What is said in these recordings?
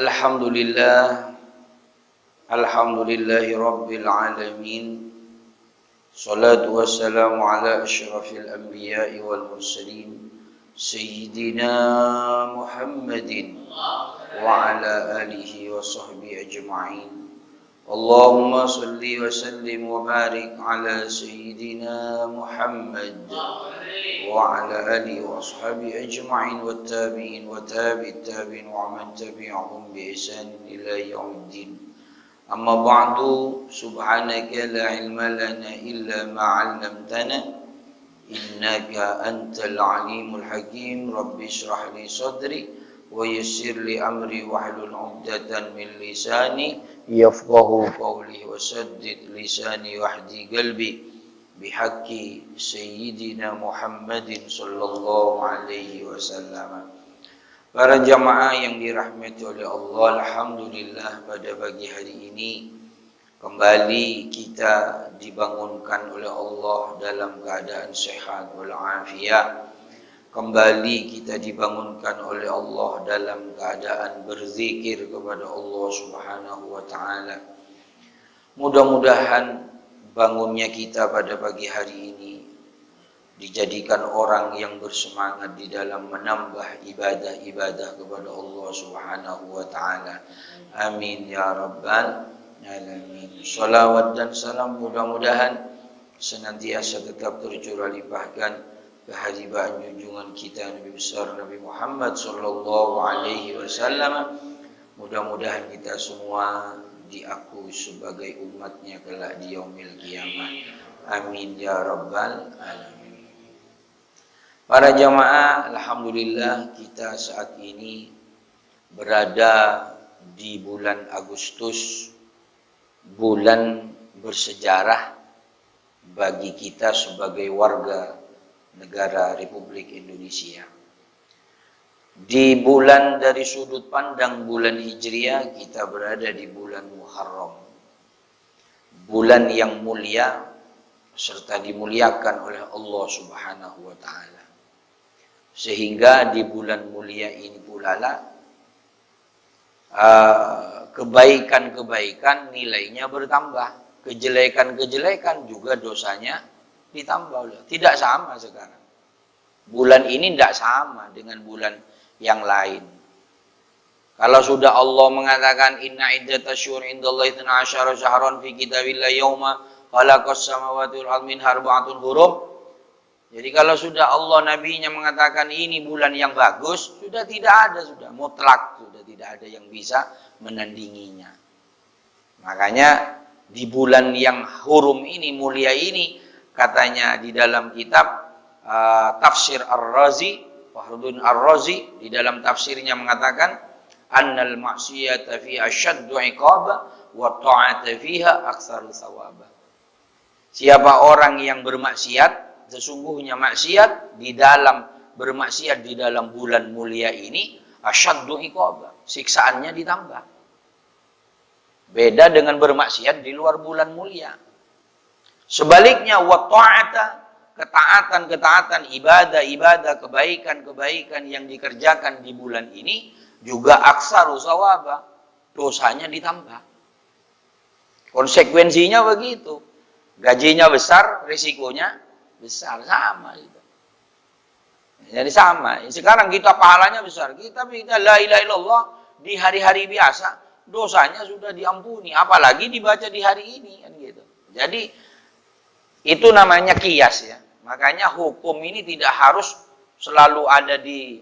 Alhamdulillah, alhamdulillahi rabbil alamin. Salatu wassalamu ala asyrafil anbiya'i wal mursalin Sayyidina Muhammadin wa ala alihi wa sahbihi ajma'in. Allahumma salli wa sallim wa barik ala Sayyidina Muhammad wa ala alihi wa sahbihi ajma'in wa tabi'in wa tabi'it tabi'in wa man tabi'ahum bi ihsan ila yaumiddin. Amma ba'du, subhanaka la ilma lana illa ma 'allamtana innaka antal alimul hakim. Rabbi shrah li sadri wa yassir li amri wahlul 'uqdatam min lisani yafqahu qawli wa saddid lisani wahdi qalbi bihaqqi sayyidina Muhammadin sallallahu alaihi wasallam. Para jamaah yang dirahmati oleh Allah, alhamdulillah pada pagi hari ini kembali kita dibangunkan oleh Allah dalam keadaan sehat walafiat. Kembali kita dibangunkan oleh Allah dalam keadaan berzikir kepada Allah Subhanahu wa taala. Mudah-mudahan bangunnya kita pada pagi hari ini dijadikan orang yang bersemangat di dalam menambah ibadah-ibadah kepada Allah Subhanahu wa taala. Amin ya rabbal alamin. Shalawat dan salam mudah-mudahan senantiasa tetap tercurah limpahkan kehadiran junjungan kita Nabi besar Nabi Muhammad sallallahu alaihi wasallam. Mudah-mudahan kita semua diakui sebagai umatnya kelak di yaumil qiyamah. Amin ya rabbal alamin. Para jamaah, alhamdulillah kita saat ini berada di bulan Agustus, bulan bersejarah bagi kita sebagai warga negara Republik Indonesia. Di bulan dari sudut pandang bulan Hijriah kita berada di bulan Muharram. Bulan yang mulia serta dimuliakan oleh Allah Subhanahu wa taala. Sehingga di bulan mulia ini pula lah kebaikan-kebaikan nilainya bertambah, kejelekan-kejelekan juga dosanya ditambah. Tidak sama sekarang. Bulan ini tidak sama dengan bulan yang lain. Kalau sudah Allah mengatakan inna iddatasyhur indallahi 12 syahran fi kitabillah yauma khalaqas samawati wal ardi minha arba'atun hurum. Jadi kalau sudah Allah nabinya mengatakan ini bulan yang bagus, sudah tidak ada, sudah mutlak, sudah tidak ada yang bisa menandinginya. Makanya di bulan yang hurum ini, mulia ini, katanya di dalam kitab Tafsir Ar-Razi, Fakhruddin Ar-Razi di dalam tafsirnya mengatakan annal ma'siyata fi asyaddu iqaba wa ta'ata fiha aktsaru thawaba. Siapa orang yang bermaksiat, sesungguhnya maksiat di dalam bermaksiat di dalam bulan mulia ini asyaddu iqaba, siksaannya ditambah. Beda dengan bermaksiat di luar bulan mulia. Sebaliknya wa ta'ata, ketaatan-ketaatan, ibadah-ibadah, kebaikan-kebaikan yang dikerjakan di bulan ini juga aksaru sawaba, dosanya ditambah. Konsekuensinya begitu. Gajinya besar, risikonya besar, sama gitu. Jadi sama. Sekarang kita pahalanya besar. Kita la ilaha illallah di hari-hari biasa, dosanya sudah diampuni, apalagi dibaca di hari ini kan gitu. Jadi itu namanya kias ya. Makanya hukum ini tidak harus selalu ada di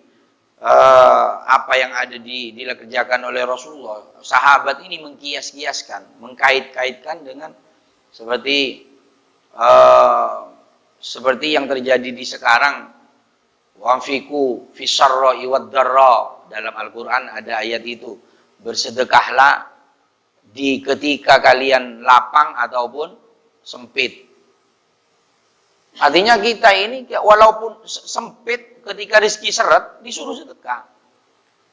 apa yang ada dikerjakan oleh Rasulullah. Sahabat ini mengkias-kiaskan, mengkait-kaitkan dengan seperti yang terjadi di sekarang. Wanfiqu fisarra'i wad-dharra, dalam Al-Qur'an ada ayat itu. Bersedekahlah di ketika kalian lapang ataupun sempit. Artinya kita ini walaupun sempit, ketika rezeki seret disuruh sedekah.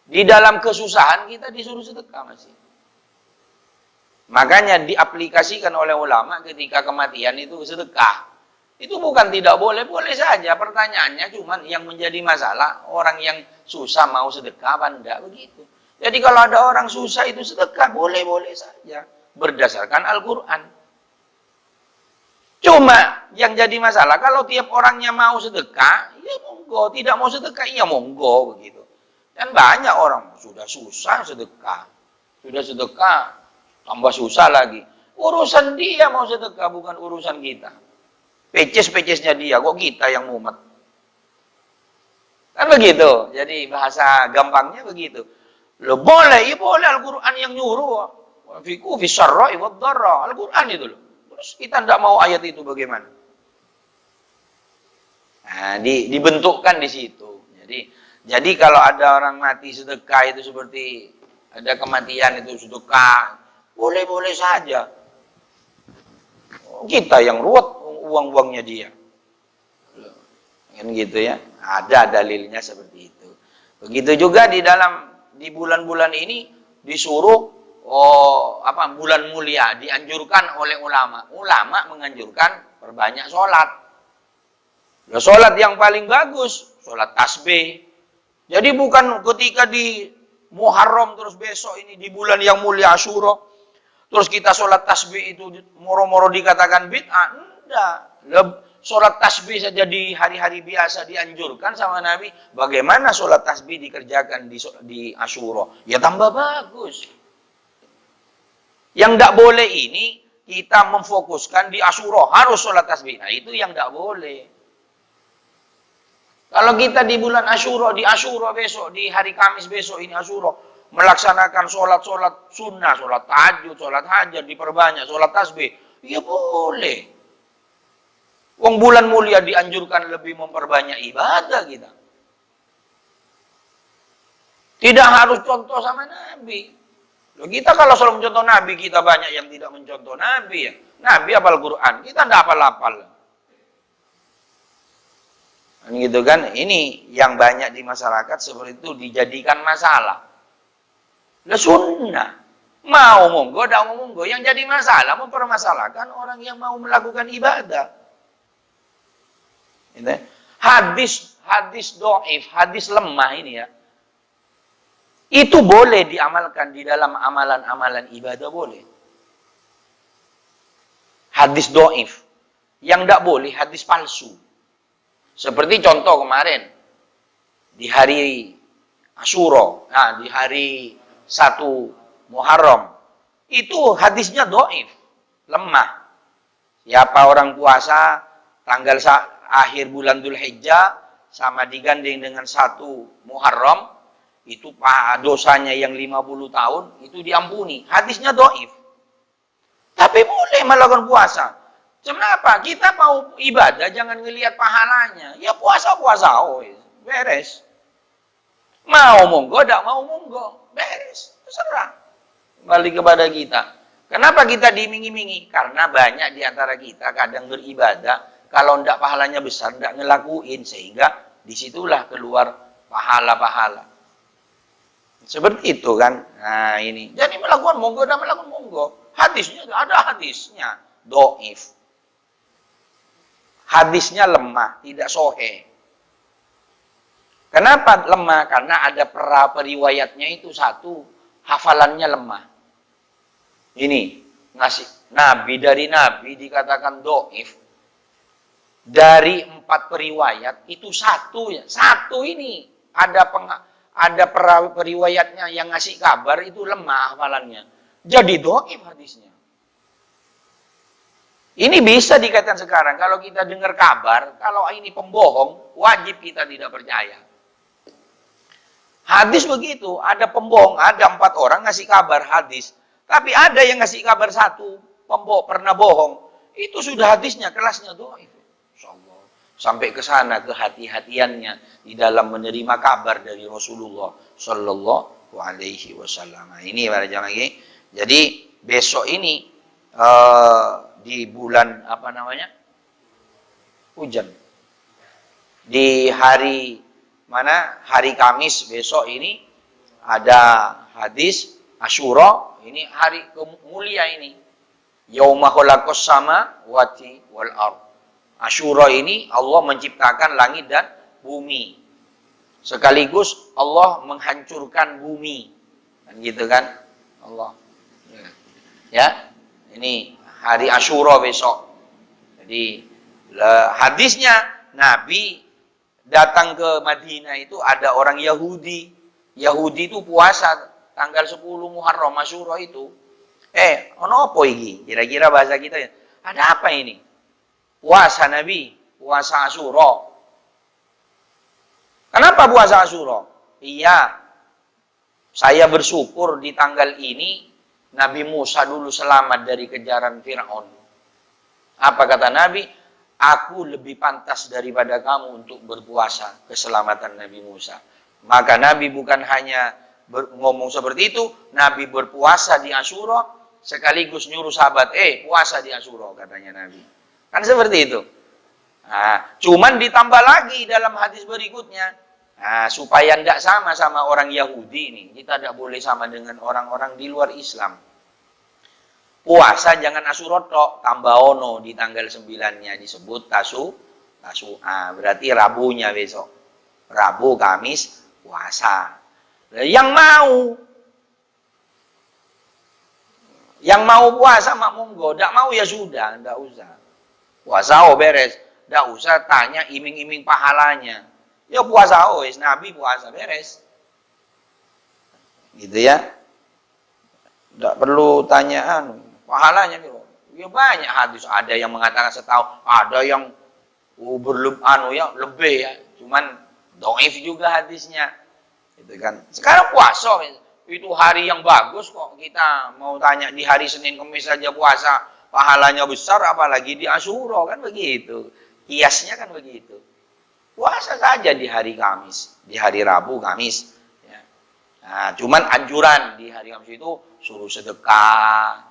Di dalam kesusahan kita disuruh sedekah masih. Makanya diaplikasikan oleh ulama ketika kematian itu sedekah. Itu bukan tidak boleh, boleh saja. Pertanyaannya cuman yang menjadi masalah, orang yang susah mau sedekah apa enggak, begitu. Jadi kalau ada orang susah itu sedekah, boleh-boleh saja. Berdasarkan Al-Quran. Cuma yang jadi masalah, kalau tiap orangnya mau sedekah, ya monggo. Tidak mau sedekah, ya monggo. Begitu. Dan banyak orang, sudah susah sedekah. Sudah sedekah, tambah susah lagi. Urusan dia mau sedekah, bukan urusan kita. Peces-pecesnya dia, kok kita yang mumet. Kan begitu. Jadi bahasa gampangnya begitu. Lo boleh, ya boleh Al-Quran yang nyuruh. Fiku fisarra'i wad-dharra. Al-Quran itu loh. Terus kita tidak mau ayat itu bagaimana? Nah, dibentukkan di situ. Jadi kalau ada orang mati sedekah itu seperti ada kematian itu sedekah, boleh-boleh saja. Kita yang ruwet uang-uangnya dia. Kan gitu ya. Ada dalilnya seperti itu. Begitu juga di bulan-bulan ini disuruh bulan mulia dianjurkan oleh ulama. Ulama menganjurkan perbanyak sholat. Sholat yang paling bagus, sholat tasbih. Jadi bukan ketika di Muharram terus besok ini di bulan yang mulia Asyura, terus kita sholat tasbih itu moro-moro dikatakan bid'ah. Enggak. Sholat tasbih saja di hari-hari biasa dianjurkan sama Nabi. Bagaimana sholat tasbih dikerjakan di Asyura? Ya tambah bagus. Yang tidak boleh ini kita memfokuskan di Asyura harus sholat tasbih. Nah itu yang tidak boleh. Kalau kita di bulan Asyura, di Asyura besok, di hari Kamis besok ini Asyura, melaksanakan sholat-sholat sunnah, sholat tahajud, sholat hajat, diperbanyak, sholat tasbih, ya boleh. Wong bulan mulia dianjurkan lebih memperbanyak ibadah kita. Tidak harus contoh sama Nabi. Loh, kita kalau selalu mencontoh Nabi, kita banyak yang tidak mencontoh Nabi ya. Nabi hafal Quran, kita tidak hafal-hafal. Gitu kan, ini yang banyak di masyarakat seperti itu dijadikan masalah. Lah sunnah, mau monggo, tidak mau monggo. Yang jadi masalah mempermasalahkan orang yang mau melakukan ibadah. Gitu. Hadis doif, hadis lemah ini ya. Itu boleh diamalkan di dalam amalan-amalan ibadah boleh. Hadis doif, yang tidak boleh hadis palsu. Seperti contoh kemarin, di hari Asyura, di hari 1 Muharram, itu hadisnya doif, lemah. Siapa orang puasa, tanggal akhir bulan Dzulhijjah, sama digandeng dengan 1 Muharram, itu dosanya yang 50 tahun, itu diampuni. Hadisnya doif. Tapi boleh melakukan puasa. Kenapa? Kita mau ibadah, jangan ngelihat pahalanya. Ya puasa-puasa, beres. Mau monggo, tidak mau monggo, beres. Terserah. Kembali kepada kita. Kenapa kita dimingi-mingi? Karena banyak di antara kita kadang beribadah, kalau tidak pahalanya besar, tidak ngelakuin. Sehingga disitulah keluar pahala-pahala. Seperti itu kan. Nah ini. Jadi melakukan monggo, dan melakukan monggo. Hadisnya, ada hadisnya. Doif. Hadisnya lemah, tidak sahih. Kenapa lemah? Karena ada periwayatnya itu satu, hafalannya lemah. Ini, Nabi dari Nabi dikatakan doif. Dari 4 periwayat, itu satu ya. Satu ini, ada periwayatnya yang ngasih kabar, itu lemah hafalannya. Jadi doif hadisnya. Ini bisa dikatakan sekarang, kalau kita dengar kabar, kalau ini pembohong, wajib kita tidak percaya. Hadis begitu, ada pembohong, ada 4 orang ngasih kabar hadis. Tapi ada yang ngasih kabar 1, pernah bohong. Itu sudah hadisnya, kelasnya dhaif. Insyaallah. Sampai ke sana kehati-hatiannya di dalam menerima kabar dari Rasulullah Shallallahu Alaihi Wasallam. Nah, ini para jamaah. Jadi besok ini di bulan hujan, di hari mana, hari Kamis besok ini ada hadis Asyura, ini hari mulia ini, yauma khalaqas samawati wal ard. Asyura ini Allah menciptakan langit dan bumi, sekaligus Allah menghancurkan bumi. Kan gitu kan? Allah. Ya. Ini hari Asyura besok. Jadi hadisnya Nabi datang ke Madinah itu ada orang Yahudi. Yahudi itu puasa tanggal 10 Muharram Asyura itu. Ono apa iki? Kira-kira bahasa kita ya. Ada apa ini? Puasa Nabi, puasa Asyura. Kenapa puasa Asyura? Iya, saya bersyukur di tanggal ini Nabi Musa dulu selamat dari kejaran Fir'aun. Apa kata Nabi? Aku lebih pantas daripada kamu untuk berpuasa keselamatan Nabi Musa. Maka Nabi bukan hanya ngomong seperti itu, Nabi berpuasa di Asyura sekaligus nyuruh sahabat, puasa di Asyura katanya Nabi. Kan seperti itu. Nah, cuman ditambah lagi dalam hadis berikutnya, supaya tidak sama orang Yahudi ini, kita tidak boleh sama dengan orang-orang di luar Islam. Puasa jangan Asyura tok, tambah ono di tanggal 9-nya disebut Tasu'a. Berarti Rabunya besok. Rabu, Kamis, puasa. Yang mau puasa mak monggo, tidak mau ya sudah, tidak usah. Puasa beres, tidak usah tanya iming-iming pahalanya. Ya puasa Nabi puasa beres. Gitu ya. Tidak perlu tanyaan pahalanya. Ya banyak hadis, ada yang mengatakan setahun, ada yang lebih ya. Cuman dhaif juga hadisnya. Gitu kan. Sekarang puasa itu hari yang bagus kok. Kita mau tanya di hari Senin Kamis saja puasa, pahalanya besar apalagi di Asyura, kan begitu. Kiasnya kan begitu. Puasa saja di hari Kamis, di hari Rabu, Kamis. Ya. Nah, cuman anjuran di hari Kamis itu suruh sedekah,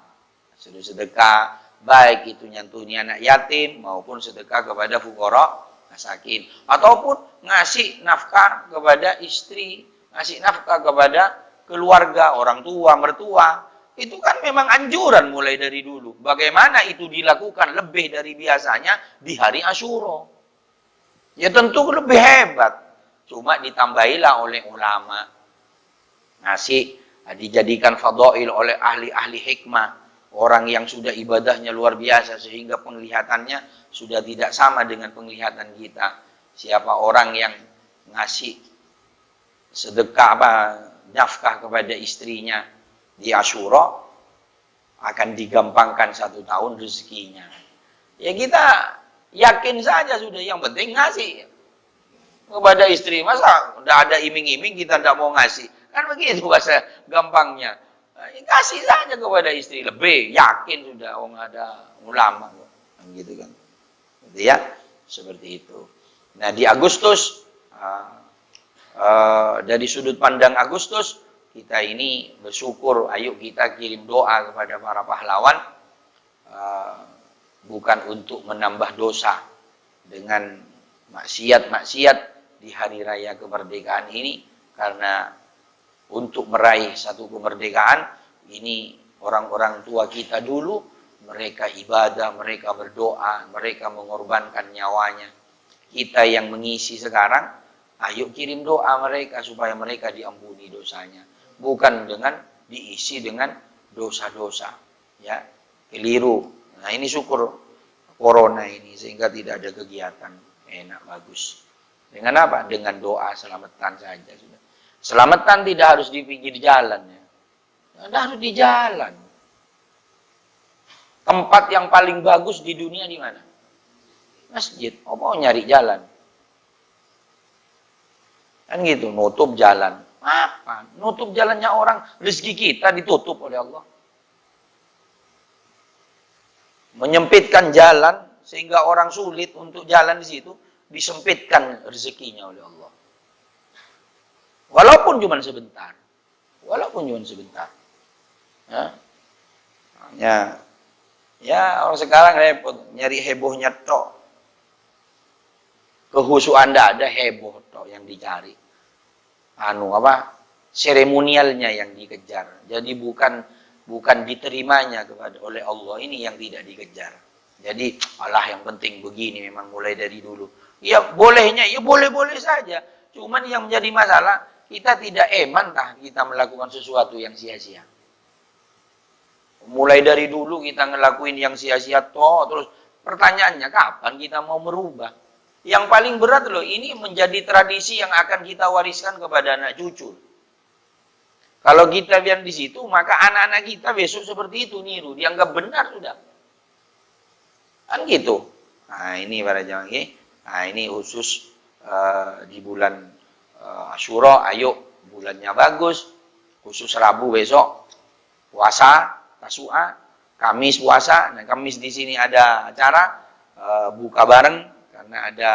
baik itu nyantuni anak yatim maupun sedekah kepada fuqara masakin, ataupun ngasih nafkah kepada istri, ngasih nafkah kepada keluarga, orang tua, mertua. Itu kan memang anjuran mulai dari dulu. Bagaimana itu dilakukan lebih dari biasanya di hari Asyura? Ya tentu lebih hebat. Cuma ditambahilah oleh ulama. Ngasih dijadikan fadail oleh ahli-ahli hikmah. Orang yang sudah ibadahnya luar biasa sehingga penglihatannya sudah tidak sama dengan penglihatan kita. Siapa orang yang ngasih sedekah nafkah kepada istrinya di Asyura akan digampangkan 1 tahun rezekinya. Ya kita yakin saja sudah, yang penting ngasih kepada istri. Masa udah ada iming-iming kita tidak mau ngasih? Kan begitu bahasa gampangnya. Kasih saja kepada istri, lebih yakin sudah ada ulama gitu kan. Gitu ya, seperti itu. Nah, di Agustus dari sudut pandang Agustus kita ini bersyukur, ayo kita kirim doa kepada para pahlawan, bukan untuk menambah dosa dengan maksiat-maksiat di hari raya kemerdekaan ini, karena untuk meraih satu kemerdekaan ini orang-orang tua kita dulu, mereka ibadah, mereka berdoa, mereka mengorbankan nyawanya. Kita yang mengisi sekarang, ayo kirim doa mereka supaya mereka diampuni dosanya, bukan dengan diisi dengan dosa-dosa. Ya, keliru. Nah, ini syukur corona ini sehingga tidak ada kegiatan, enak bagus. Dengan apa? Dengan doa selamatan saja sudah. Selamatan tidak harus di pinggir jalan ya. Tidak harus di jalan. Tempat yang paling bagus di dunia di mana? Masjid. Oh, mau nyari jalan. Kan gitu, nutup jalan. Apa? Nutup jalannya orang, rezeki kita ditutup oleh Allah. Menyempitkan jalan sehingga orang sulit untuk jalan di situ, disempitkan rezekinya oleh Allah. Walaupun cuma sebentar. Ya, orang sekarang repot nyari hebohnya tok. Kehusuan ada heboh tok yang dicari. Seremonialnya yang dikejar. Jadi bukan diterimanya oleh Allah, ini yang tidak dikejar. Jadi Allah yang penting begini memang mulai dari dulu. Ya bolehnya, ya boleh-boleh saja. Cuman yang menjadi masalah, kita tidak eman tah kita melakukan sesuatu yang sia-sia. Mulai dari dulu kita ngelakuin yang sia-sia toh, terus pertanyaannya kapan kita mau merubah? Yang paling berat loh, ini menjadi tradisi yang akan kita wariskan kepada anak cucu. Kalau kita biar di situ, maka anak-anak kita besok seperti itu niru, dianggap benar sudah. Kan gitu. Nah, ini para jamaah. Nah, ini khusus di bulan Asyura, ayo bulannya bagus. Khusus Rabu besok puasa, Tasu'a, Kamis puasa. Nah, Kamis di sini ada acara buka bareng karena ada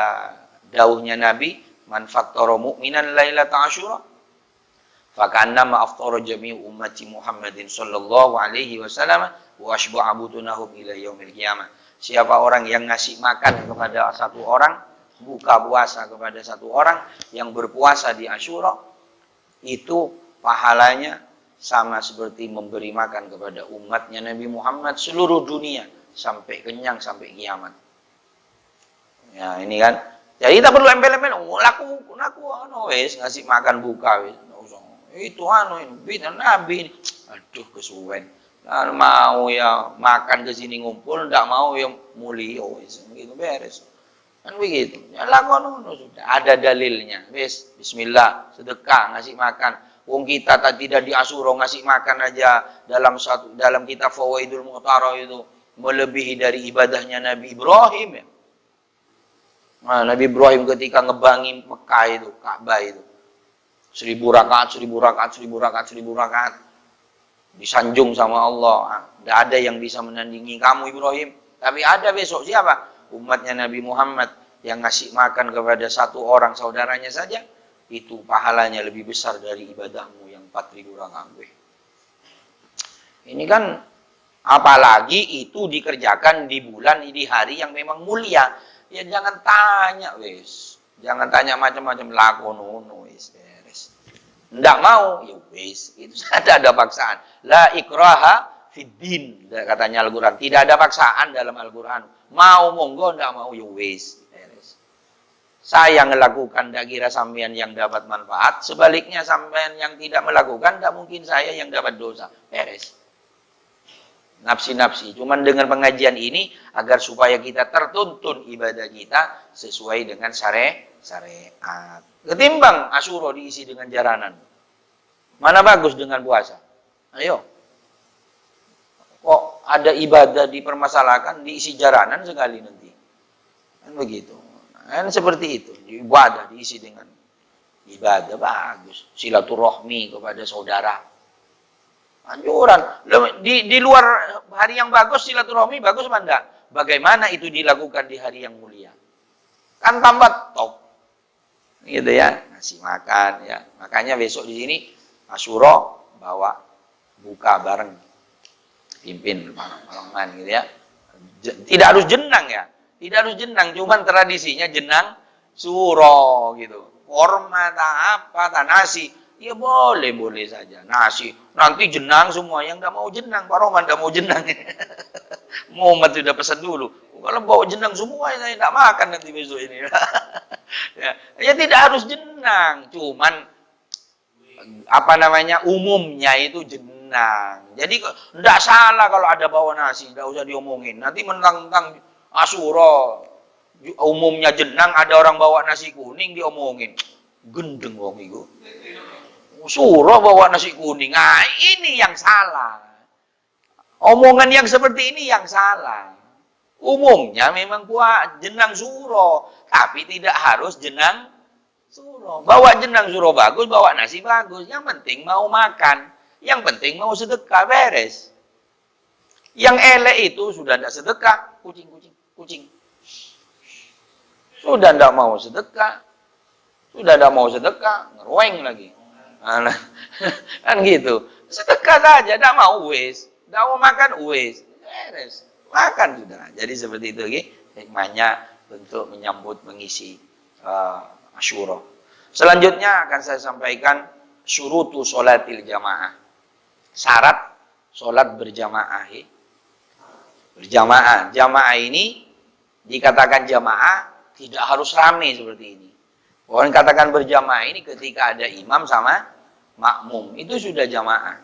dawuhnya Nabi, man fattara mu'minan lailata Asyura fakannama aftara jami'u ummati Muhammadin sallallahu alaihi wasallam wa asba'a butunahum ila yaumil qiyamah. Siapa orang yang ngasih makan kepada satu orang, buka puasa kepada satu orang yang berpuasa di Asyura, itu pahalanya sama seperti memberi makan kepada umatnya Nabi Muhammad seluruh dunia sampai kenyang sampai kiamat. Ya, ini kan. Jadi kita perlu embel-embel, laku wis ngasih makan buka wis. Itu bidan Nabi. Aduh kesuwen. Nah, mau ya makan ke sini ngumpul, ndak mau ya mulia wis gitu beres. Kan begitu. Ya lakon sudah ada dalilnya. Wis bismillah, sedekah ngasih makan. Wong kita tidak di Asyura ngasih makan aja dalam kitab Fawaidul Mu'tarah itu melebihi dari ibadahnya Nabi Ibrahim ya. Nah, Nabi Ibrahim ketika ngebangi Mekah itu, Ka'bah itu. 1000 rakaat. Disanjung sama Allah. Tidak ada yang bisa menandingi kamu Ibrahim. Tapi ada besok siapa? Umatnya Nabi Muhammad yang ngasih makan kepada satu orang saudaranya saja. Itu pahalanya lebih besar dari ibadahmu yang 4000 rakaat. Ini kan apalagi itu dikerjakan di bulan, di hari yang memang mulia. Ya jangan tanya wis. Jangan tanya macam-macam lakonono wis. Ndak mau, ya wis. Itu ada paksaan. La ikraha fid din, katanya Al-Qur'an. Tidak ada paksaan dalam Al-Qur'an. Mau monggo, ndak mau, ya wis. Saya melakukan, ndak kira sampean yang dapat manfaat. Sebaliknya sampean yang tidak melakukan, ndak mungkin saya yang dapat dosa. Beres. Nafsi-nafsi. Cuman dengan pengajian ini agar supaya kita tertuntun ibadah kita sesuai dengan syariat. Ketimbang Asyura diisi dengan jaranan. Mana bagus dengan puasa? Ayo. Kok ada ibadah dipermasalahkan, diisi jaranan sekali nanti. Kan begitu. Kan seperti itu. Ibadah diisi dengan ibadah bagus. Silaturahmi kepada saudara. Anjuran. Di luar hari yang bagus, silaturahmi bagus apa enggak? Bagaimana itu dilakukan di hari yang mulia? Kan tambah top. Gitu ya, ngasih makan ya. Makanya besok di sini Asyura bawa buka bareng. Pimpin malam-malaman gitu ya. Tidak harus jenang ya. Tidak harus jenang, cuman tradisinya jenang suro gitu. Korma apa, nasi. Ya boleh saja. Nasi. Nanti jenang semua yang enggak mau jenang. Pak Roman enggak mau jenang. Muhammad sudah pesan dulu. Kalau bawa jenang semua saya enggak makan nanti besok ini. Ya tidak harus jenang. Cuman umumnya itu jenang. Jadi enggak salah kalau ada bawa nasi. Enggak usah diomongin. Nanti mentang-mentang Asyura umumnya jenang, ada orang bawa nasi kuning diomongin. Gendeng wong itu. Surah bawa nasi kuning. Nah, ini yang salah. Omongan yang seperti ini yang salah. Umumnya memang jenang suro, tapi tidak harus jenang suro. Bawa jenang suro bagus, bawa nasi bagus. Yang penting mau makan. Yang penting mau sedekah, beres. Yang elek itu sudah tidak sedekah, kucing. Sudah tidak mau sedekah, ngerueng lagi. Kan gitu. Sedekah saja, tidak mau wis. Tidak mau makan wis. Beres. Makan sudah. Jadi seperti itu hikmahnya untuk menyambut mengisi Asyura. Selanjutnya akan saya sampaikan syurutu sholatil jamaah. Syarat sholat berjamaah. Jamaah ini dikatakan jamaah tidak harus ramai seperti ini. Orang katakan berjamaah ini ketika ada imam sama makmum, itu sudah jamaah.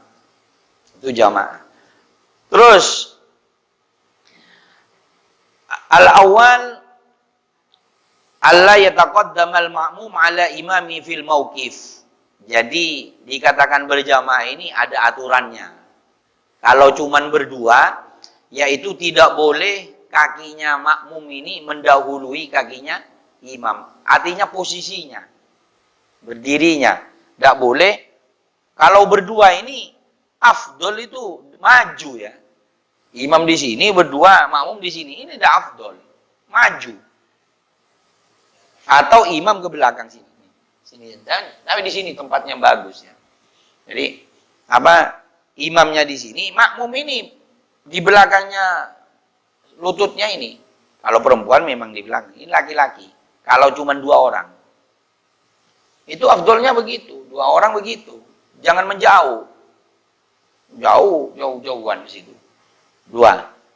Itu jamaah. Terus al-awwal alla yataqaddamal ma'mum ala imami fil mauqif. Jadi dikatakan berjamaah ini ada aturannya. Kalau cuman berdua, yaitu tidak boleh kakinya makmum ini mendahului kakinya imam. Artinya posisinya, berdirinya, tidak boleh. Kalau berdua ini afdol itu maju ya. Imam di sini berdua, makmum di sini, ini tidak afdol, maju. Atau imam ke belakang sini. Tapi di sini tempatnya bagus ya. Jadi apa? Imamnya di sini, makmum ini di belakangnya lututnya ini. Kalau perempuan memang di belakang. Ini laki-laki. Kalau cuma 2 orang. Itu afdolnya begitu. 2 orang begitu. Jangan menjauh. Jauh-jauhan di situ. 2.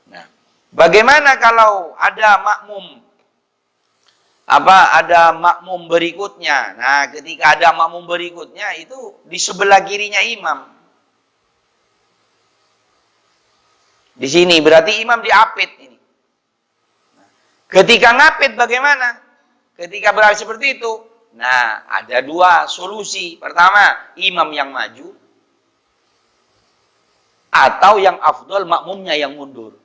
Nah, bagaimana kalau ada makmum ada makmum berikutnya. Nah, ketika ada makmum berikutnya itu di sebelah kirinya imam. Di sini berarti imam diapit ini. Ketika ngapit bagaimana? Ketika berada seperti itu. Nah, ada 2 solusi. Pertama, imam yang maju. Atau yang afdol makmumnya yang mundur.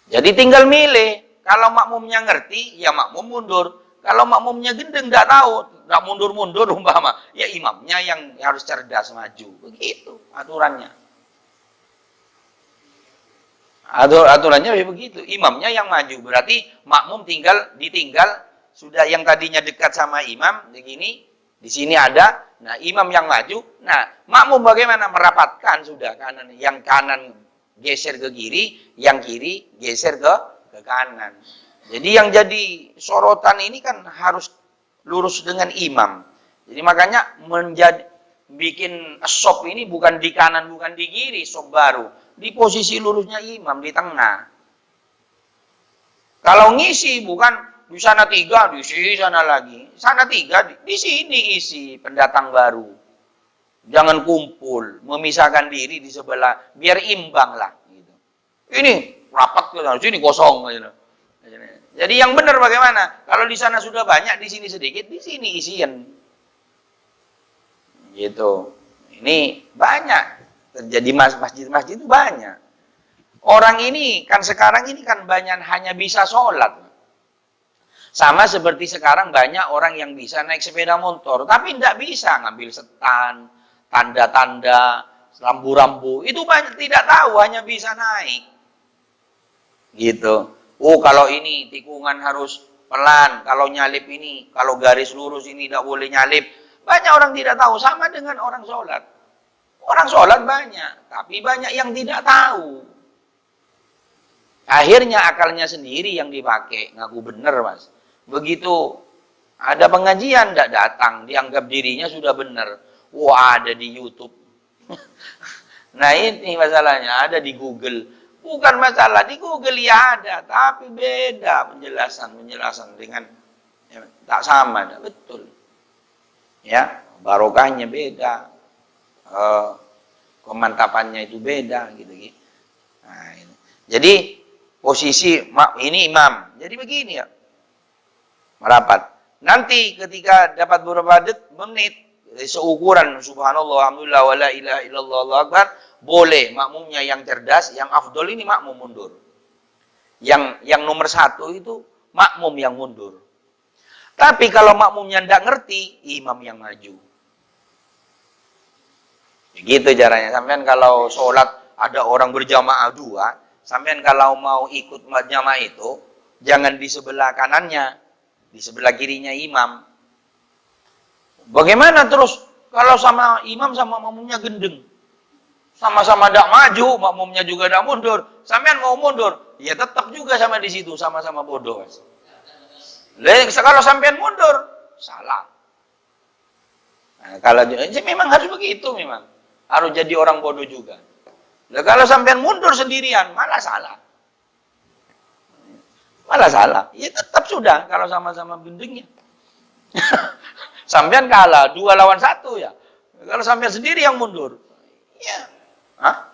Jadi tinggal milih. Kalau makmumnya ngerti, ya makmum mundur. Kalau makmumnya gendeng, tidak tahu, tidak mundur-mundur umpama, ya imamnya yang harus cerdas maju. Begitu aturannya. Aturannya begitu. Imamnya yang maju. Berarti makmum ditinggal sudah yang tadinya dekat sama imam begini, di sini ada. Nah, imam yang maju. Nah, makmum bagaimana merapatkan sudah kanan, yang kanan geser ke kiri, yang kiri geser ke kanan. Jadi yang jadi sorotan ini kan harus lurus dengan imam. Jadi makanya bikin sop ini bukan di kanan, bukan di kiri, sop baru. Di posisi lurusnya imam, di tengah. Kalau ngisi bukan di sana 3, di sini sana lagi. Sana 3, di sini isi pendatang baru. Jangan kumpul, memisahkan diri di sebelah, biar imbang lah. Gitu. Ini rapat ke sini kosong gitu. Jadi yang benar bagaimana? Kalau di sana sudah banyak, di sini sedikit, di sini isian. Gitu. Ini banyak terjadi masjid-masjid itu banyak. Orang ini kan sekarang ini kan banyak hanya bisa sholat. Sama seperti sekarang banyak orang yang bisa naik sepeda motor, tapi tidak bisa ngambil setan, tanda-tanda, rambu-rambu. Itu banyak tidak tahu, hanya bisa naik. Gitu. Oh, kalau ini tikungan harus pelan, kalau nyalip ini, kalau garis lurus ini tidak boleh nyalip. Banyak orang tidak tahu, sama dengan orang sholat. Orang sholat banyak, tapi banyak yang tidak tahu. Akhirnya akalnya sendiri yang dipakai, ngaku benar mas. Begitu ada pengajian tidak datang, dianggap dirinya sudah benar. Wah, ada di YouTube. Nah ini masalahnya, ada di Google. Bukan masalah di Google ya ada, tapi beda penjelasan dengan ya, tak sama, betul. Ya, barokahnya beda, kemantapannya itu beda, gitu. Nah, ini. Jadi posisi ini imam, jadi begini ya, merapat. Nanti ketika dapat beberapa menit, seukuran subhanallah, alhamdulillah, wa la ilaha illallah, Allahu akbar, boleh makmumnya yang cerdas, yang afdol ini makmum mundur. Yang nomor 1 itu makmum yang mundur. Tapi kalau makmumnya tidak ngerti, imam yang maju. Begitu caranya. Sampean kalau sholat ada orang berjamaah 2, sampean kalau mau ikut jamaah itu, jangan di sebelah kanannya, di sebelah kirinya imam. Bagaimana terus kalau sama imam sama makmumnya gendeng? Sama-sama tidak maju, makmumnya juga tidak mundur. Sampean mau mundur, ya tetap juga sama di situ, sama-sama bodoh. Kalau sampean mundur, salah. Nah, kalau memang harus begitu, memang harus jadi orang bodoh juga. Nah, kalau sampean mundur sendirian, malah salah. Malah salah. Ya tetap sudah kalau sama-sama gendengnya. Sampean kalah 2 lawan 1 ya. Kalau sampean sendiri yang mundur. Ya. Hah?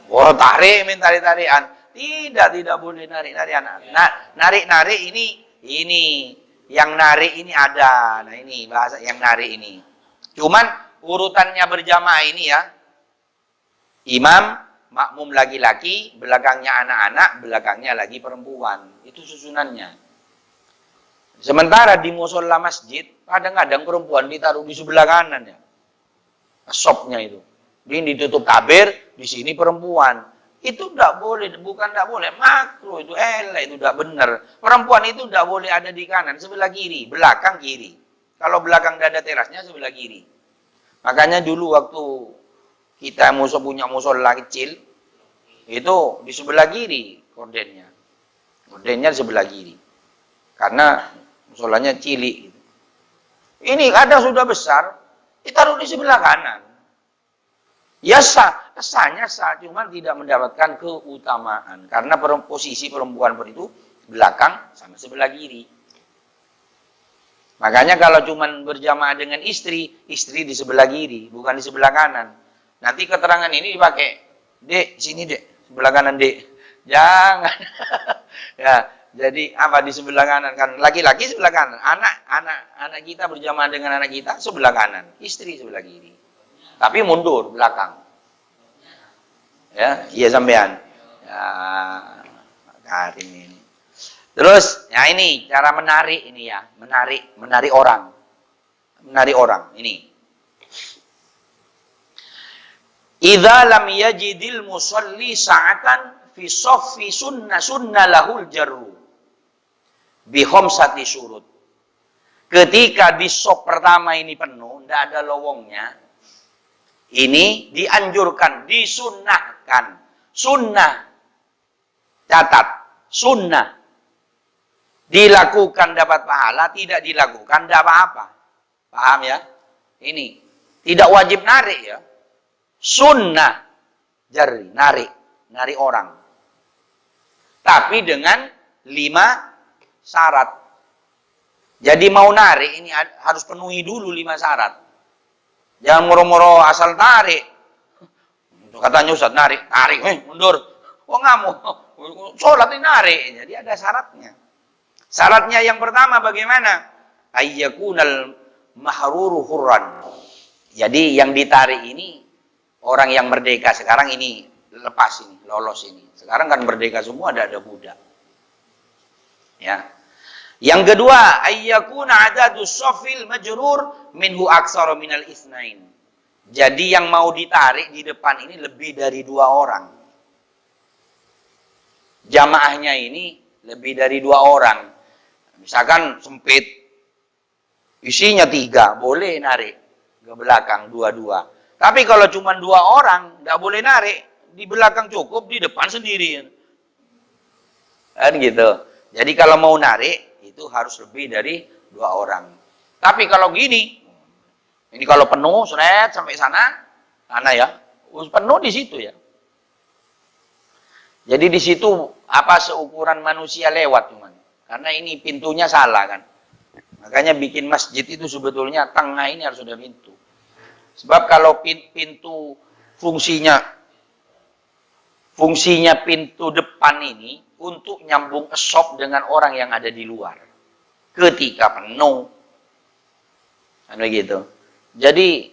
Oh, tarik, minta tarik-tarikan. Tidak boleh narik-narikan. Nah, narik-narik ini yang narik ini ada. Nah, ini bahasa yang narik ini. Cuman urutannya berjamaah ini ya. Imam, makmum laki-laki, belakangnya anak-anak, belakangnya lagi perempuan. Itu susunannya. Sementara di musola masjid, kadang-kadang perempuan ditaruh di sebelah kanan ya. Sopnya itu. Ini ditutup tabir, di sini perempuan. Itu tidak boleh, bukan tidak boleh, makruh itu elek, itu tidak benar. Perempuan itu tidak boleh ada di kanan, sebelah kiri, belakang kiri. Kalau belakang dada terasnya sebelah kiri. Makanya dulu waktu kita punya musola kecil, itu di sebelah kiri kordennya. Kordennya di sebelah kiri. Karena musolanya cilik. Ini kadang sudah besar, ditaruh di sebelah kanan. Ya sah, sahnya sah, cuma tidak mendapatkan keutamaan. Karena posisi perempuan itu belakang sama sebelah kiri. Makanya kalau cuma berjamaah dengan istri di sebelah kiri, bukan di sebelah kanan. Nanti keterangan ini dipakai, Dek, sini Dek, sebelah kanan Dek. Jangan. Ya, jadi apa di sebelah kanan kan? Laki-laki sebelah kanan, anak kita berjamaah dengan anak kita sebelah kanan, istri sebelah kiri. Tapi mundur belakang. Ya, iya sampean. Ya, Karim ini. Terus, ya ini cara menarik ini ya, menarik orang. Menarik orang ini. Idza lam yajidil musalli sa'atan fi shaffi sunna lahul jarru bi khamsati syurut. Ketika di shaf pertama ini penuh, tidak ada lowongnya, ini dianjurkan, disunnahkan. Sunnah, catat, sunnah. Dilakukan dapat pahala, tidak dilakukan tidak apa-apa. Paham ya? Ini tidak wajib narik ya. Sunnah jari, narik orang. Tapi dengan 5 syarat. Jadi mau narik ini harus penuhi dulu 5 syarat. Jangan moro-moro asal tarik. Katanya Ustaz tarik, mundur. Oh ngamuk. Sholat ini narik. Jadi ada syaratnya. Syaratnya yang pertama bagaimana? Ayyakunal mahruru hurran. Jadi yang ditarik ini orang yang merdeka sekarang ini lepas ini, lolos ini. Sekarang kan merdeka semua, ada budak. Ya. Yang kedua, ayyakuna adadus shafil majrur minhu aksara minal itsnain. Jadi yang mau ditarik di depan ini lebih dari 2 orang. Jamaahnya ini lebih dari 2 orang. Misalkan sempit, isinya 3, boleh narik ke belakang 2-2. Tapi kalau cuma 2 orang, tidak boleh narik. Di belakang cukup, di depan sendiri. Kan gitu. Jadi kalau mau narik, itu harus lebih dari 2 orang. Tapi kalau gini, ini kalau penuh, seret sampai sana ya, penuh di situ ya. Jadi di situ apa seukuran manusia lewat cuman. Karena ini pintunya salah kan. Makanya bikin masjid itu sebetulnya tengah ini harus ada pintu. Sebab kalau pintu fungsinya pintu depan ini untuk nyambung shop dengan orang yang ada di luar. Ketika penuh. Kan begitu. Jadi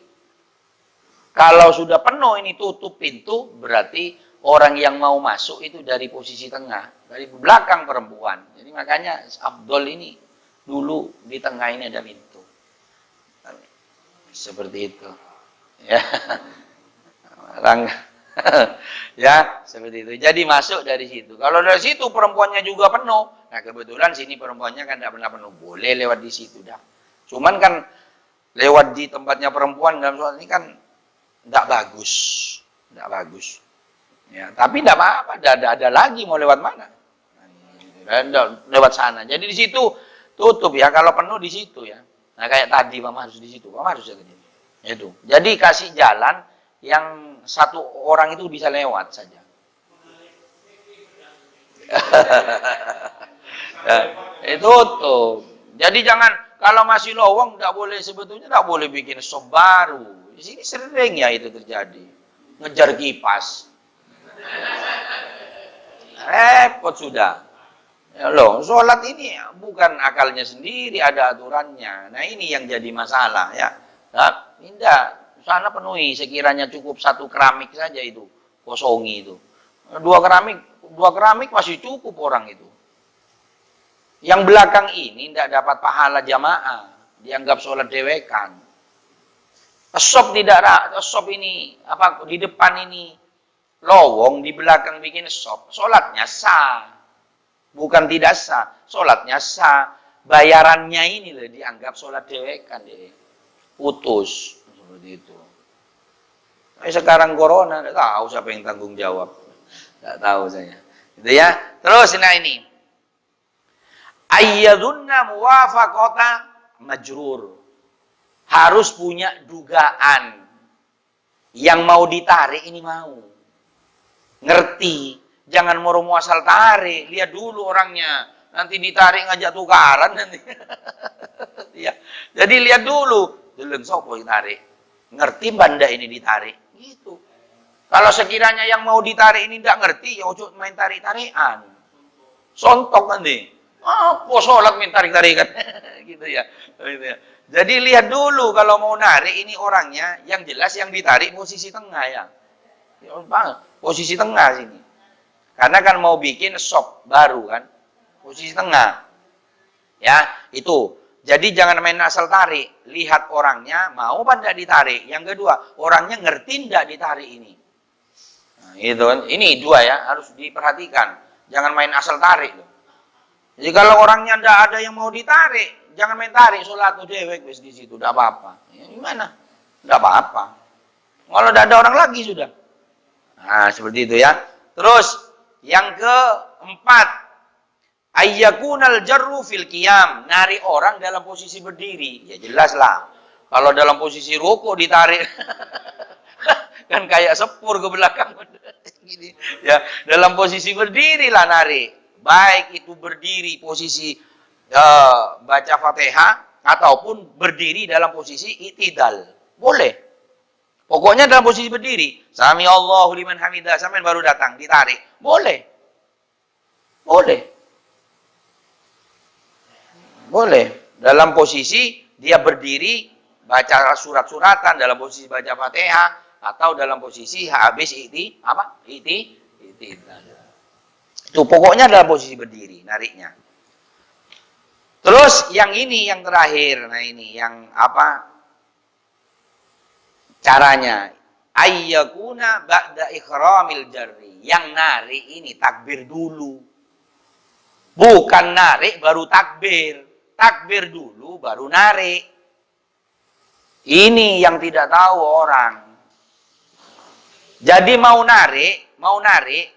kalau sudah penuh ini tutup pintu, berarti orang yang mau masuk itu dari posisi tengah, dari belakang perempuan. Jadi makanya afdol ini dulu di tengah ini ada pintu. Seperti itu. Ya. Ya, seperti itu. Jadi masuk dari situ. Kalau dari situ perempuannya juga penuh. Nah, kebetulan sini perempuannya kan tidak pernah penuh. Boleh lewat di situ dah. Cuman kan lewat di tempatnya perempuan dalam soal ini kan tidak bagus. Tidak bagus. Ya, tapi tidak apa-apa. Ada lagi mau lewat mana? Lewat sana. Jadi di situ tutup ya. Kalau penuh di situ ya. Nah, kayak tadi Mama harus di situ. Mama harus jadi. Itu. Jadi kasih jalan yang 1 orang itu bisa lewat saja. Tutup. Jadi jangan, kalau masih lowong tidak boleh, sebetulnya tidak boleh bikin sop baru. Di sini sering ya itu terjadi. Ngejar kipas. Repot sudah. Ya loh, sholat ini bukan akalnya sendiri, ada aturannya. Nah ini yang jadi masalah ya. Nah, tidak, sana penuhi, sekiranya cukup 1 keramik saja itu, kosongi itu. 2 keramik masih cukup orang itu. Yang belakang ini tidak dapat pahala jamaah, dianggap sholat dewekan. Sop ini apa di depan ini lowong, di belakang bikin sop, sholatnya sah. Bukan tidak sah, sholatnya sah. Bayarannya ini loh dianggap sholat dewekan deh. Putus. Seperti itu. Tapi sekarang corona, tidak tahu siapa yang tanggung jawab. Tidak tahu saya. Gitu ya. Terus nah ini. Ayyadunna muwafaqata majrur. Harus punya dugaan. Yang mau ditarik ini mau. Ngerti. Jangan moro asal tarik, lihat dulu orangnya. Nanti ditarik ngajak tukaran nanti. Ya. Jadi lihat dulu, deleng sopo ditarik. Ngerti banda ini ditarik, gitu. Kalau sekiranya yang mau ditarik ini tidak ngerti, ya ojo main tarik-tarikan. Sontok nanti. Apa sholat main tarik-tarikan? Gitu ya. Gitu ya. Jadi lihat dulu kalau mau narik ini orangnya, yang jelas yang ditarik posisi tengah ya. Posisi tengah sini. Karena kan mau bikin sop baru kan. Posisi tengah. Ya, itu. Jadi jangan main asal tarik. Lihat orangnya mau apa tidak ditarik. Yang kedua, orangnya ngerti tidak ditarik ini. Nah, itu kan. Ini 2 ya, harus diperhatikan. Jangan main asal tarik. Jadi kalau orangnya tidak ada yang mau ditarik, jangan main tarik. Sholat dewek di situ, tidak apa-apa. Ya, gimana? Tidak apa-apa. Kalau tidak ada orang lagi sudah. Nah, seperti itu ya. Terus yang keempat, ayyakunal jarru fil qiyam, narik orang dalam posisi berdiri. Ya jelas lah. Kalau dalam posisi ruku ditarik kan kayak sepur ke belakang gini. Ya, dalam posisi berdiri lah narik. Baik itu berdiri posisi baca Fatihah ataupun berdiri dalam posisi i'tidal. Boleh. Pokoknya dalam posisi berdiri. Sami Allahu liman hamidah. Sampai baru datang. Ditarik. Boleh. Boleh. Boleh. Dalam posisi dia berdiri. Baca surat-suratan. Dalam posisi baca Fatihah. Atau dalam posisi habis itu pokoknya dalam posisi berdiri. Nariknya. Terus yang ini yang terakhir. Nah ini yang apa? Caranya ayyakuna ba'da ikhramil jarri. Yang narik ini takbir dulu. Bukan narik baru takbir. Takbir dulu baru narik. Ini yang tidak tahu orang. Jadi mau narik,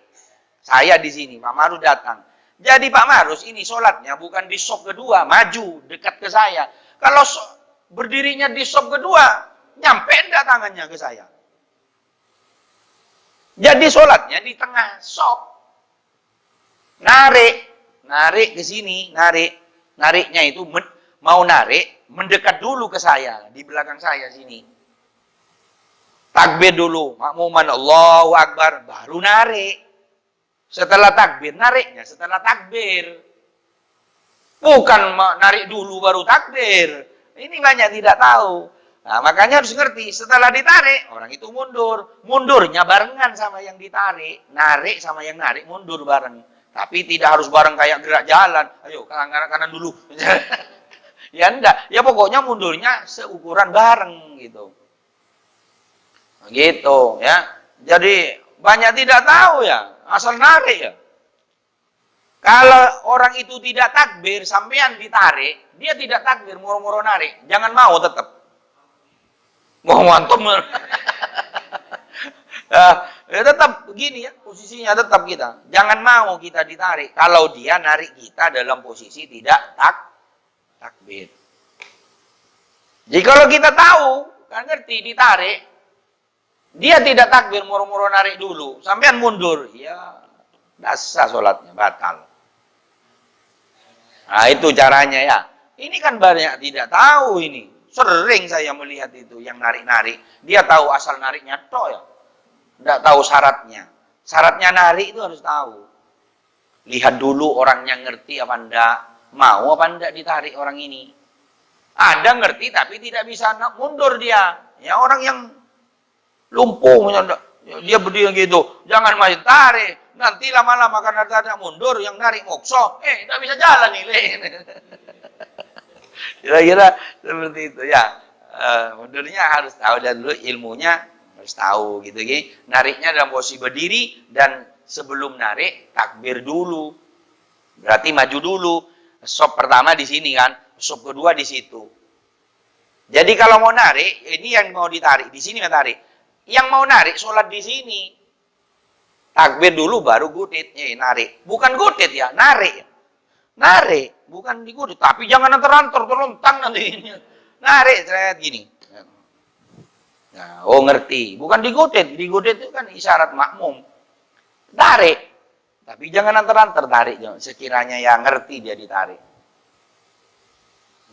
saya di sini, Pak Marus datang. Jadi Pak Marus ini sholatnya bukan di sop kedua, maju dekat ke saya. Kalau berdirinya di sop kedua, nyampe enggak tangannya ke saya. Jadi sholatnya di tengah sop. Narik ke sini, nariknya itu mau narik, mendekat dulu ke saya, di belakang saya sini. Takbir dulu, makmuman Allahu Akbar, baru narik. Setelah takbir, nariknya setelah takbir. Bukan narik dulu baru takbir. Ini banyak tidak tahu. Nah, makanya harus ngerti, setelah ditarik, orang itu mundur. Mundurnya barengan sama yang ditarik. Narik sama yang narik, mundur bareng. Tapi tidak harus bareng kayak gerak jalan. Ayo, kanan dulu. Ya enggak. Ya pokoknya mundurnya seukuran bareng gitu. Gitu ya. Jadi banyak tidak tahu ya. Asal narik ya. Kalau orang itu tidak takbir, sampean ditarik, dia tidak takbir, moro-moro narik. Jangan mau tetap. Mau antum. Ya tetap begini ya, posisinya tetap kita. Jangan mau kita ditarik. Kalau dia narik kita dalam posisi tidak takbir. Jadi kalau kita tahu, kan ngerti ditarik, dia tidak takbir, moro-moro narik dulu. Sampean mundur, ya dasar sholatnya batal. Nah, itu caranya ya. Ini kan banyak tidak tahu ini. Sering saya melihat itu yang narik-narik. Dia tahu asal nariknya toh ya. Tidak tahu syaratnya. Syaratnya narik itu harus tahu. Lihat dulu orangnya ngerti apa enggak. Mau apa enggak ditarik orang ini. Ada ngerti tapi tidak bisa mundur dia. Ya orang yang lumpuh. Dia berdiri gitu. Jangan main tarik. Nanti lama-lama karena tidak mundur yang narik mokso. Tidak bisa jalan nih. Kira-kira seperti itu ya. Mundurnya harus tahu dan dulu ilmunya harus tahu gitu. Nariknya dalam posisi berdiri dan sebelum narik takbir dulu. Berarti maju dulu. Sop pertama di sini kan, sop kedua di situ. Jadi kalau mau narik, ini yang mau ditarik di sini tarik. Yang mau narik sholat di sini. Takbir dulu baru gudit, narik. Bukan gudit ya, narik. Narik, bukan digudit. Tapi jangan antar-antar, terlontang nanti. Narik, saya gini. Nah, oh ngerti. Bukan digudit. Digudit itu kan isyarat makmum. Tarik. Tapi jangan antar-antar, tarik. Sekiranya yang ngerti dia ditarik.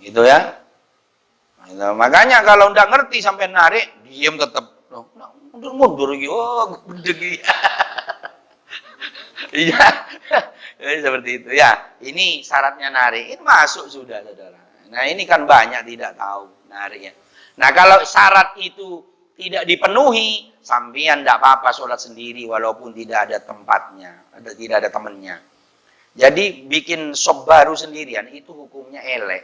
Gitu ya. Nah, makanya kalau nggak ngerti sampai narik, diam tetap. Mundur-mundur gitu. Oh, gede. Iya. Seperti itu ya. Ini syaratnya narik. Ini masuk sudah, saudara. Nah, ini kan banyak tidak tahu nariknya. Nah, kalau syarat itu tidak dipenuhi, sampean tidak apa-apa sholat sendiri walaupun tidak ada tempatnya, tidak ada temannya. Jadi bikin sop baru sendirian itu hukumnya elek.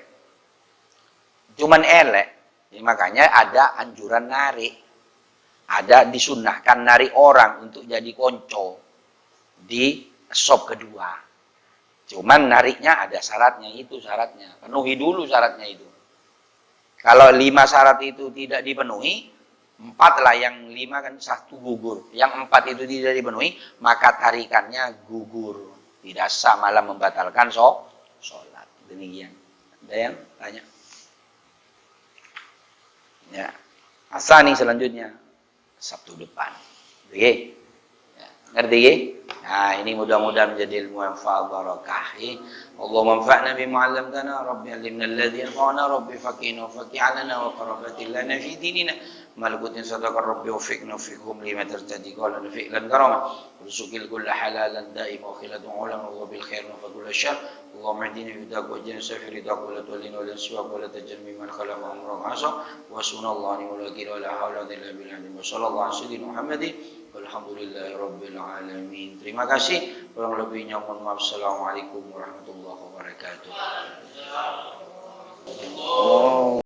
Cuman elek. Ya, makanya ada anjuran narik. Ada disunnahkan narik orang untuk jadi konco di sop kedua. Cuman nariknya ada syaratnya, itu syaratnya. Penuhi dulu syaratnya itu. Kalau 5 syarat itu tidak dipenuhi, 4 lah, yang 5 kan 1 gugur. Yang 4 itu tidak dipenuhi, maka tarikannya gugur. Tidak sah, malah membatalkan sholat. Demikian. Ada yang tanya? Ya. Asani selanjutnya Sabtu depan. Oke. Ya. Ngerti ya? Nah, ini mudah-mudahan menjadi ilmu yang manfaat barakah. Allahumma anfa'na bima 'allamtana, rabbi 'allimna alladhi yanfa'una, rabbi faqihna wa faqih 'alana wa qarabatil lana fi dinina. Malakutin sadaqar rabbi wa fiqna fiqhum lima tartadi qala fi'lan karama. Rusukil kulla halalan daim wa khilatu ulama wa bil khair wa fadul syar. Allahumma hdina fi daqwa jan safiri daqwa tulin wa siwaq wa la tajmi man khalaqa amran asa wa sunallahi wa la qila la hawla illa billah. Wa sallallahu alaihi Muhammadin walhamdulillahi rabbil alamin. Terima kasih. Kurang lebihnya mohon maaf. Assalamualaikum warahmatullahi wabarakatuh.